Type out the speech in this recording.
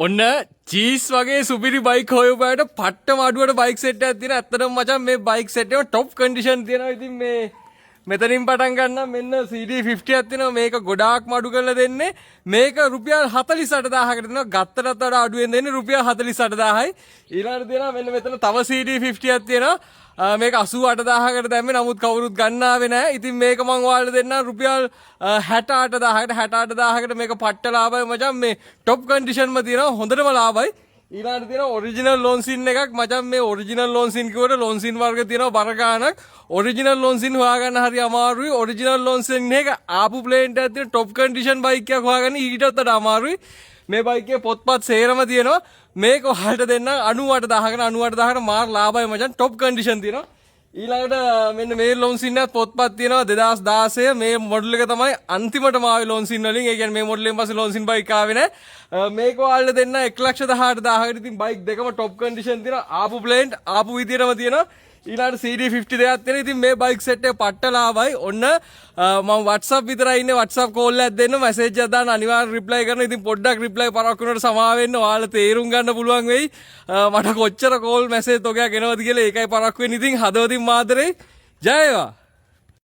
ඔන්න චීස් වගේ සුපිරි බයික් හොයපුවාට පට්ටම අඩුවට බයික් සෙට් එකක් තියෙනවා. ඇත්තටම මචං මේ බයික් සෙට් එක টොප් කන්ඩිෂන් තියෙනවා. ඉතින් මේ මෙතනින් පටන් ගන්න මෙන්න CD50ක් තියෙනවා. මේක ගොඩාක්ම අඩු කරලා දෙන්නේ. මේක රුපියල් 48000කට දෙනවා. ගත්තටත් වඩා අඩුවෙන් දෙන්නේ රුපියල් 48000යි. ඊළඟට තියෙනවා මෙන්න මෙතන තව CD50ක් තියෙනවා. මේක 88000කට දැම්මේ නමුත් කවුරුත් ගන්න ආවේ නැහැ. ඉතින් මේක මම ඔයාලට දෙන්නම් රුපියල් 68000කට මේක පට්ට ලාභයි මචං. මේ টොප් කන්ඩිෂන්ම තියෙනවා. හොඳටම ලාභයි. ඊළඟට තියෙනවා ඔරිජිනල් ලොන්සින් එකක් මචං. මේ ඔරිජිනල් ලොන්සින් කිව්වට ලොන්සින් වර්ග තියෙනවා බර ගානක්. ඔරිජිනල් ලොන්සින් හොයාගන්න හරි අමාරුයි. ඔරිජිනල් ලොන්සින් එක ආපු ප්ලේන්ට් එකක් තියෙන টොප් කන්ඩිෂන් බයික් එකක් හොයාගන්න ඊටත් වඩා අමාරුයි. මේ බයික් එකේ පොත්පත් සේරම තියෙනවා. මේක ඔයාලට දෙන්න 98000කට මාර ලාභයි මචං. টොප් කන්ඩිෂන් තියෙනවා. ඊළඟට මෙන්න මේ ලොන්සින් එකත් පොත්පත් තියෙනවා 2016 මේ මොඩල් එක තමයි අන්තිමටම ආවේ ලොන්සින් වලින්. ඒ කියන්නේ මේ මොඩල් එකෙන් පස්සේ ලොන්සින් බයික් ආවේ නැහැ. මේක ඔයාලට දෙන්න 1,18,000කට. ඉතින් බයික් දෙකම টොප් කන්ඩිෂන් තියෙනවා. ආපු ප්ලේන්ට් ආපු විදියටම තියෙනවා. ඊළඟට CD50 දෙකක් තියෙනවා. ඉතින් මේ බයික් සෙට් එක පට්ට ලාභයි. ඔන්න මම WhatsApp විතරයි ඉන්නේ. WhatsApp කෝල් එකක් දෙන්න මැසේජ් එකක් දාන්න අනිවාර්යෙන් රිප්ලයි කරනවා. ඉතින් පොඩ්ඩක් රිප්ලයි පරක් වුණාට සමා වෙන්න. ඔයාලා තේරුම් ගන්න පුළුවන් වෙයි. මට කොච්චර කෝල් මැසේජ් තෝගයක් එනවද කියලා ඒකයි පරක් වෙන්නේ. ඉතින් හදවතින් මාතරේ ජය වේවා.